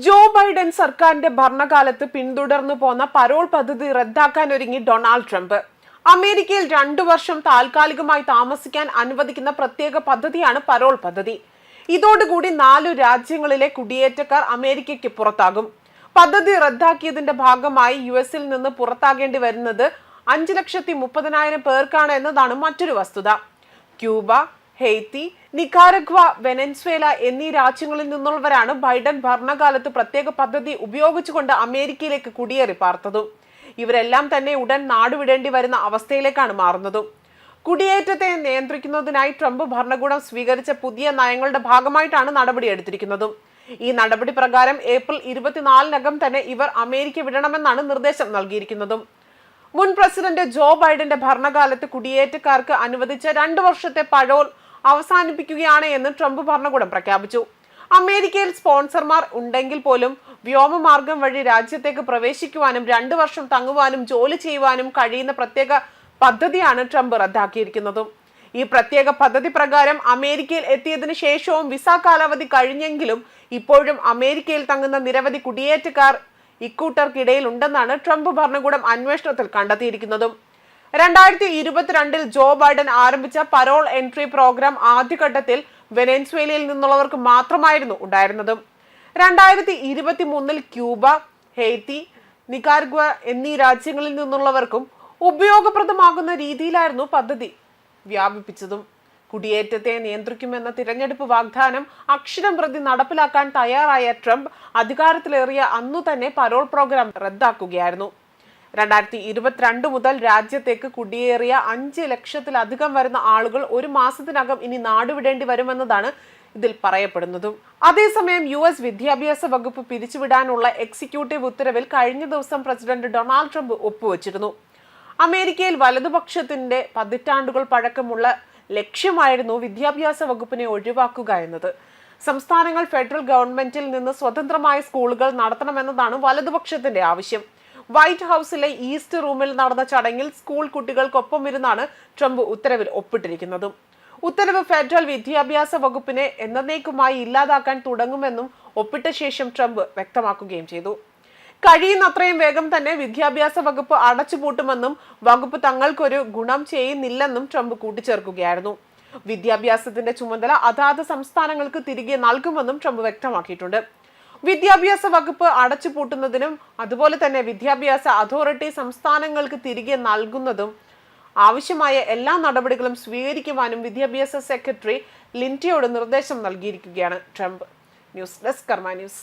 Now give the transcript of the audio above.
Joe Biden സർക്കാരിന്റെ ഭരണകാലത്ത് പിന്തുടർന്നു പോന്ന പരോൾ പദ്ധതി റദ്ദാക്കാൻ ഒരുങ്ങി ഡൊണാൾഡ് ട്രംപ്. അമേരിക്കയിൽ 2 വർഷം താൽക്കാലികമായി താമസിക്കാൻ അനുവദിക്കുന്ന പ്രത്യേക പദ്ധതിയാണ് പരോൾ പദ്ധതി. ഇതോടുകൂടി 4 രാജ്യങ്ങളിലെ കുടിയേറ്റക്കാർ അമേരിക്കയ്ക്ക് പുറത്താകും. പദ്ധതി റദ്ദാക്കിയതിന്റെ ഭാഗമായി യുഎസിൽ നിന്ന് പുറത്താകേണ്ടി വരുന്നത് 5,30,000 പേർക്കാണ് എന്നതാണ് മറ്റൊരു വസ്തുത. ക്യൂബ, ഹെയ്ത്തി, നിക്കാരഗ്വ, വെനസ്വേല എന്നീ രാജ്യങ്ങളിൽ നിന്നുള്ളവരാണ് ബൈഡൻ ഭരണകാലത്ത് പ്രത്യേക പദ്ധതി ഉപയോഗിച്ചുകൊണ്ട് അമേരിക്കയിലേക്ക് കുടിയേറി പാർത്തതും. ഇവരെല്ലാം തന്നെ ഉടൻ നാടുവിടേണ്ടി വരുന്ന അവസ്ഥയിലേക്കാണ് മാറുന്നതും. കുടിയേറ്റത്തെ നിയന്ത്രിക്കുന്നതിനായി ട്രംപ് ഭരണകൂടം സ്വീകരിച്ച പുതിയ നയങ്ങളുടെ ഭാഗമായിട്ടാണ് നടപടിയെടുത്തിരിക്കുന്നതും. ഈ നടപടി പ്രകാരം ഏപ്രിൽ 24-നകം തന്നെ ഇവർ അമേരിക്ക വിടണമെന്നാണ് നിർദ്ദേശം നൽകിയിരിക്കുന്നതും. മുൻ പ്രസിഡന്റ് ജോ ബൈഡന്റെ ഭരണകാലത്ത് കുടിയേറ്റക്കാർക്ക് അനുവദിച്ച 2 വർഷത്തെ പരോൾ അവസാനിപ്പിക്കുകയാണ് എന്ന് ട്രംപ് ഭരണകൂടം പ്രഖ്യാപിച്ചു. അമേരിക്കയിൽ സ്പോൺസർമാർ ഉണ്ടെങ്കിൽ പോലും വ്യോമമാർഗം വഴി രാജ്യത്തേക്ക് പ്രവേശിക്കുവാനും 2 വർഷം തങ്ങുവാനും ജോലി ചെയ്യുവാനും കഴിയുന്ന പ്രത്യേക പദ്ധതിയാണ് ട്രംപ് റദ്ദാക്കിയിരിക്കുന്നതും. ഈ പ്രത്യേക പദ്ധതി പ്രകാരം അമേരിക്കയിൽ എത്തിയതിനു ശേഷവും വിസ കാലാവധി കഴിഞ്ഞെങ്കിലും ഇപ്പോഴും അമേരിക്കയിൽ തങ്ങുന്ന നിരവധി കുടിയേറ്റക്കാർ ഇക്കൂട്ടർക്കിടയിൽ ഉണ്ടെന്നാണ് ട്രംപ് ഭരണകൂടം അന്വേഷണത്തിൽ കണ്ടെത്തിയിരിക്കുന്നതും. 2022-ൽ ജോ ബൈഡൻ ആരംഭിച്ച പരോൾ എൻട്രി പ്രോഗ്രാം ആദ്യഘട്ടത്തിൽ വെനസ്വേലയിൽ നിന്നുള്ളവർക്ക് മാത്രമായിരുന്നു ഉണ്ടായിരുന്നതും. 2023-ൽ ക്യൂബ, ഹെയ്ത്തി, നിക്കാരഗ്വ എന്നീ രാജ്യങ്ങളിൽ നിന്നുള്ളവർക്കും ഉപയോഗപ്രദമാകുന്ന രീതിയിലായിരുന്നു പദ്ധതി വ്യാപിപ്പിച്ചതും. കുടിയേറ്റത്തെ നിയന്ത്രിക്കുമെന്ന തിരഞ്ഞെടുപ്പ് വാഗ്ദാനം അക്ഷരം പ്രതി നടപ്പിലാക്കാൻ തയ്യാറായ ട്രംപ് അധികാരത്തിലേറിയ അന്നു തന്നെ പരോൾ പ്രോഗ്രാം റദ്ദാക്കുകയായിരുന്നു. 2022 മുതൽ രാജ്യത്തേക്ക് കുടിയേറിയ 5 ലക്ഷത്തിലധികം വരുന്ന ആളുകൾ 1 മാസത്തിനകം ഇനി നാടുവിടേണ്ടി വരുമെന്നതാണ് ഇതിൽ പറയപ്പെടുന്നതും. അതേസമയം US വിദ്യാഭ്യാസ വകുപ്പ് പിരിച്ചുവിടാനുള്ള എക്സിക്യൂട്ടീവ് ഉത്തരവിൽ കഴിഞ്ഞ ദിവസം പ്രസിഡന്റ് ഡൊണാൾഡ് ട്രംപ് ഒപ്പുവച്ചിരുന്നു. അമേരിക്കയിൽ വലതുപക്ഷത്തിന്റെ പതിറ്റാണ്ടുകൾ പഴക്കമുള്ള ലക്ഷ്യമായിരുന്നു വിദ്യാഭ്യാസ വകുപ്പിനെ ഒഴിവാക്കുക എന്നത്. സംസ്ഥാനങ്ങൾ ഫെഡറൽ ഗവൺമെന്റിൽ നിന്ന് സ്വതന്ത്രമായ സ്കൂളുകൾ നടത്തണമെന്നതാണ് വലതുപക്ഷത്തിന്റെ ആവശ്യം. വൈറ്റ് ഹൗസിലെ ഈസ്റ്റ് റൂമിൽ നടന്ന ചടങ്ങിൽ സ്കൂൾ കുട്ടികൾക്കൊപ്പം ഇരുന്നാണ് ട്രംപ് ഉത്തരവിൽ ഒപ്പിട്ടിരിക്കുന്നതും. ഉത്തരവ് ഫെഡറൽ വിദ്യാഭ്യാസ വകുപ്പിനെ എന്നേക്കുമായി ഇല്ലാതാക്കാൻ തുടങ്ങുമെന്നും ഒപ്പിട്ട ശേഷം ട്രംപ് വ്യക്തമാക്കുകയും ചെയ്തു. കഴിയുന്നത്രയും വേഗം തന്നെ വിദ്യാഭ്യാസ വകുപ്പ് അടച്ചുപൂട്ടുമെന്നും വകുപ്പ് തങ്ങൾക്കൊരു ഗുണം ചെയ്യുന്നില്ലെന്നും ട്രംപ് കൂട്ടിച്ചേർക്കുകയായിരുന്നു. വിദ്യാഭ്യാസത്തിന്റെ ചുമതല അതാത് സംസ്ഥാനങ്ങൾക്ക് തിരികെ നൽകുമെന്നും ട്രംപ് വ്യക്തമാക്കിയിട്ടുണ്ട്. വിദ്യാഭ്യാസ വകുപ്പ് അടച്ചുപൂട്ടുന്നതിനും അതുപോലെ തന്നെ വിദ്യാഭ്യാസ അതോറിറ്റി സംസ്ഥാനങ്ങൾക്ക് തിരികെ നൽകുന്നതും ആവശ്യമായ എല്ലാ നടപടികളും സ്വീകരിക്കുവാനും വിദ്യാഭ്യാസ സെക്രട്ടറി ലിൻഡ്സിയോട് നിർദ്ദേശം നൽകിയിരിക്കുകയാണ് ട്രംപ്. ന്യൂസ് ഡെസ്ക് കർമ്മ ന്യൂസ്.